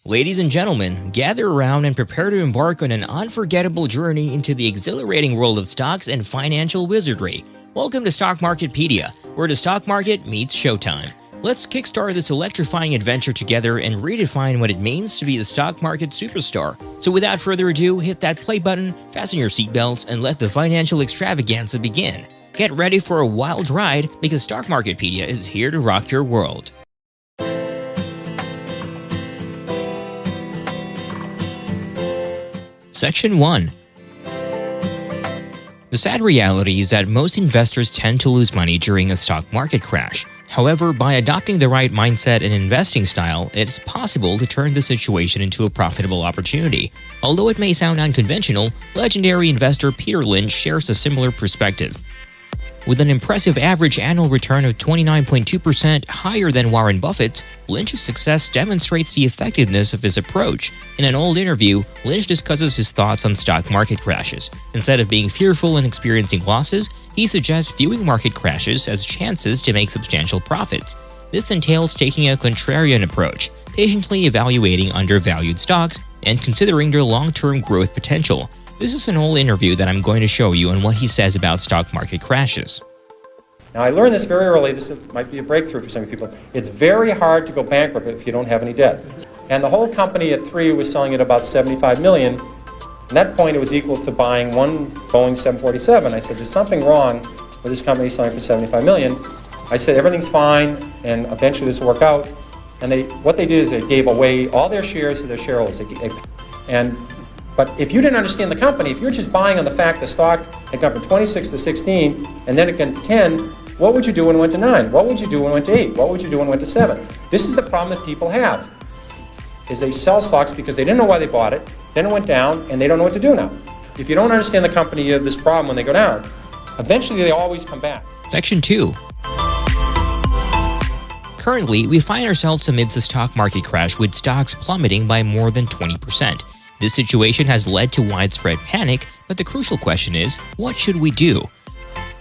Ladies and gentlemen, gather around and prepare to embark on an unforgettable journey into the exhilarating world of stocks and financial wizardry. Welcome to Stock Marketpedia, where the stock market meets showtime. Let's kickstart this electrifying adventure together and redefine what it means to be the stock market superstar. So without further ado, hit that play button, fasten your seatbelts, and let the financial extravaganza begin. Get ready for a wild ride because Stock Marketpedia is here to rock your world. Section 1. The sad reality is that most investors tend to lose money during a stock market crash. However, by adopting the right mindset and investing style, it's possible to turn the situation into a profitable opportunity. Although it may sound unconventional, legendary investor Peter Lynch shares a similar perspective. With an impressive average annual return of 29.2% higher than Warren Buffett's, Lynch's success demonstrates the effectiveness of his approach. In an old interview, Lynch discusses his thoughts on stock market crashes. Instead of being fearful and experiencing losses, he suggests viewing market crashes as chances to make substantial profits. This entails taking a contrarian approach, patiently evaluating undervalued stocks, and considering their long-term growth potential. This is an old interview that I'm going to show you and what he says about stock market crashes. Now, I learned this very early. This might be a breakthrough for some people. It's very hard to go bankrupt if you don't have any debt. And the whole company at 3 was selling at about $75 million. At that point, it was equal to buying one Boeing 747. I said, there's something wrong with this company selling for $75 million. I said, everything's fine, and eventually this will work out. And what they did is they gave away all their shares to their shareholders. But if you didn't understand the company, if you were just buying on the fact the stock had gone from 26 to 16, and then it went to 10, what would you do when it went to 9? What would you do when it went to 8? What would you do when it went to 7? This is the problem that people have, is they sell stocks because they didn't know why they bought it, then it went down, and they don't know what to do now. If you don't understand the company, you have this problem when they go down. Eventually, they always come back. Section 2. Currently, we find ourselves amidst a stock market crash with stocks plummeting by more than 20%. This situation has led to widespread panic, but the crucial question is, what should we do?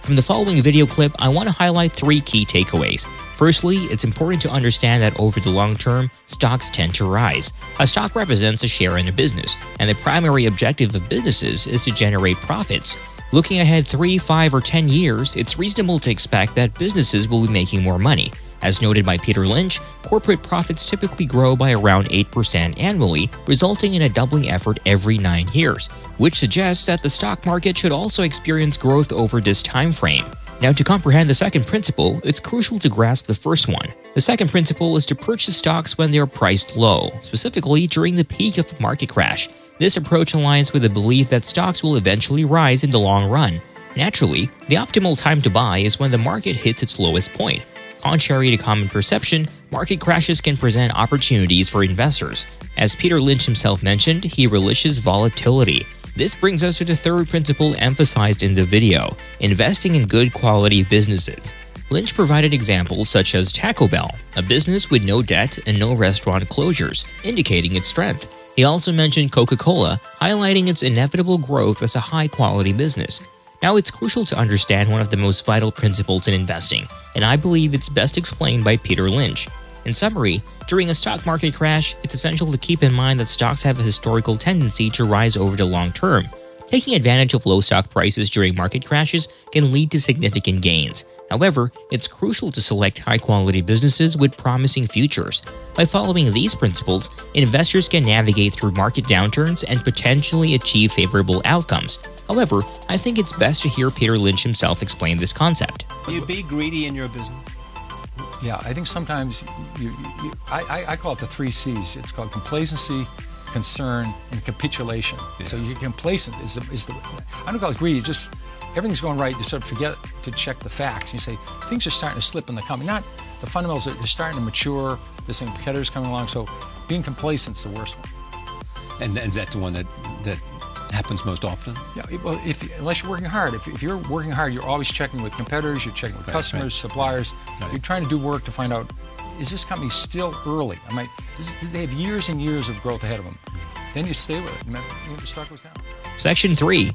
From the following video clip, I want to highlight 3 key takeaways. Firstly, it's important to understand that over the long term, stocks tend to rise. A stock represents a share in a business, and the primary objective of businesses is to generate profits. Looking ahead 3, 5, or 10 years, it's reasonable to expect that businesses will be making more money. As noted by Peter Lynch, corporate profits typically grow by around 8% annually, resulting in a doubling effort every 9 years, which suggests that the stock market should also experience growth over this time frame. Now, to comprehend the second principle, it's crucial to grasp the first one. The second principle is to purchase stocks when they are priced low, specifically during the peak of a market crash. This approach aligns with the belief that stocks will eventually rise in the long run. Naturally, the optimal time to buy is when the market hits its lowest point. Contrary to common perception, market crashes can present opportunities for investors. As Peter Lynch himself mentioned, he relishes volatility. This brings us to the third principle emphasized in the video, investing in good quality businesses. Lynch provided examples such as Taco Bell, a business with no debt and no restaurant closures, indicating its strength. He also mentioned Coca-Cola, highlighting its inevitable growth as a high-quality business. Now, it's crucial to understand one of the most vital principles in investing, and I believe it's best explained by Peter Lynch. In summary, during a stock market crash, it's essential to keep in mind that stocks have a historical tendency to rise over the long term. Taking advantage of low stock prices during market crashes can lead to significant gains. However, it's crucial to select high-quality businesses with promising futures. By following these principles, investors can navigate through market downturns and potentially achieve favorable outcomes. However, I think it's best to hear Peter Lynch himself explain this concept. You be greedy in your business. Yeah, I think sometimes I call it the 3 C's. It's called complacency, concern, and capitulation. Yeah. So you're complacent is the I don't call it greedy. Just everything's going right. You sort of forget to check the facts. You say things are starting to slip in the company. Not the fundamentals. They're starting to mature. There's some competitors coming along. So being complacent is the worst one. And that's the one that happens most often? Yeah, well, unless you're working hard. If you're working hard, you're always checking with competitors, you're checking with customers, suppliers. Right. You're trying to do work to find out, is this company still early? They have years and years of growth ahead of them. Then you stay with it. The stock goes down. Section 3.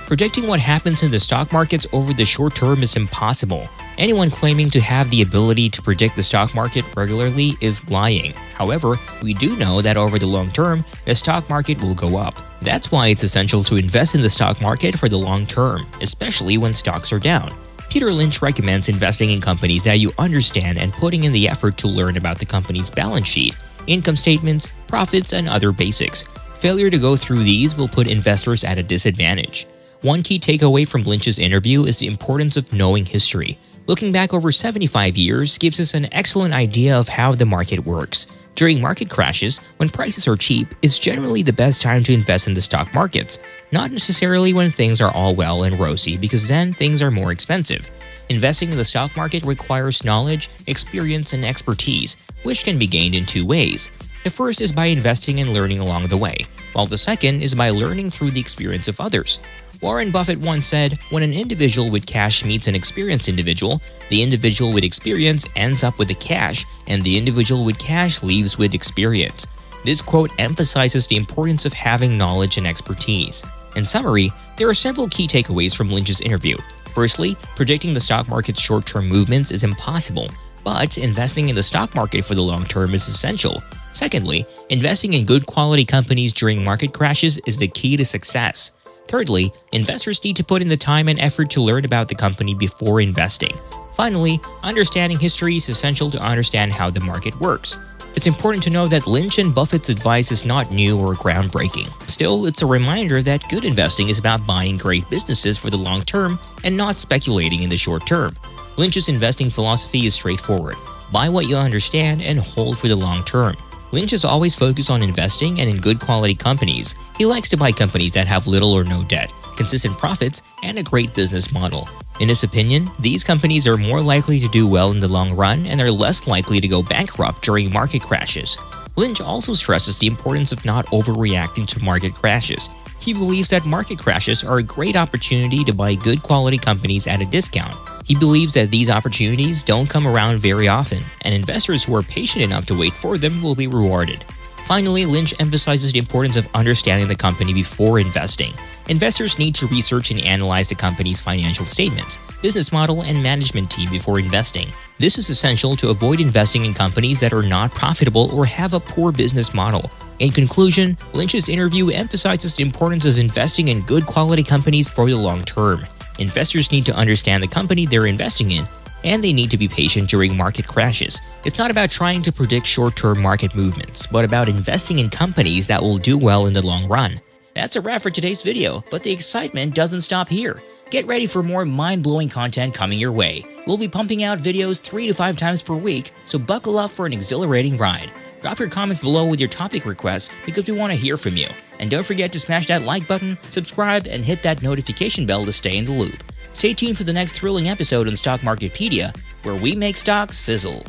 Predicting what happens in the stock markets over the short term is impossible. Anyone claiming to have the ability to predict the stock market regularly is lying. However, we do know that over the long term, the stock market will go up. That's why it's essential to invest in the stock market for the long term, especially when stocks are down. Peter Lynch recommends investing in companies that you understand and putting in the effort to learn about the company's balance sheet, income statements, profits, and other basics. Failure to go through these will put investors at a disadvantage. One key takeaway from Lynch's interview is the importance of knowing history. Looking back over 75 years gives us an excellent idea of how the market works. During market crashes, when prices are cheap, it's generally the best time to invest in the stock markets, not necessarily when things are all well and rosy, because then things are more expensive. Investing in the stock market requires knowledge, experience, and expertise, which can be gained in two ways. The first is by investing and learning along the way, while the second is by learning through the experience of others. Warren Buffett once said, "When an individual with cash meets an experienced individual, the individual with experience ends up with the cash, and the individual with cash leaves with experience." This quote emphasizes the importance of having knowledge and expertise. In summary, there are several key takeaways from Lynch's interview. Firstly, predicting the stock market's short-term movements is impossible, but investing in the stock market for the long term is essential. Secondly, investing in good quality companies during market crashes is the key to success. Thirdly, investors need to put in the time and effort to learn about the company before investing. Finally, understanding history is essential to understand how the market works. It's important to know that Lynch and Buffett's advice is not new or groundbreaking. Still, it's a reminder that good investing is about buying great businesses for the long term and not speculating in the short term. Lynch's investing philosophy is straightforward. Buy what you understand and hold for the long term. Lynch is always focused on investing and in good quality companies. He likes to buy companies that have little or no debt, consistent profits, and a great business model. In his opinion, these companies are more likely to do well in the long run and are less likely to go bankrupt during market crashes. Lynch also stresses the importance of not overreacting to market crashes. He believes that market crashes are a great opportunity to buy good quality companies at a discount. He believes that these opportunities don't come around very often, and investors who are patient enough to wait for them will be rewarded. Finally, Lynch emphasizes the importance of understanding the company before investing. Investors need to research and analyze the company's financial statements, business model, and management team before investing. This is essential to avoid investing in companies that are not profitable or have a poor business model. In conclusion, Lynch's interview emphasizes the importance of investing in good quality companies for the long term. Investors need to understand the company they're investing in, and they need to be patient during market crashes. It's not about trying to predict short-term market movements, but about investing in companies that will do well in the long run. That's a wrap for today's video, but the excitement doesn't stop here. Get ready for more mind-blowing content coming your way. We'll be pumping out videos 3 to 5 times per week, so buckle up for an exhilarating ride. Drop your comments below with your topic requests because we want to hear from you. And don't forget to smash that like button, subscribe, and hit that notification bell to stay in the loop. Stay tuned for the next thrilling episode on Stock Marketpedia, where we make stocks sizzle.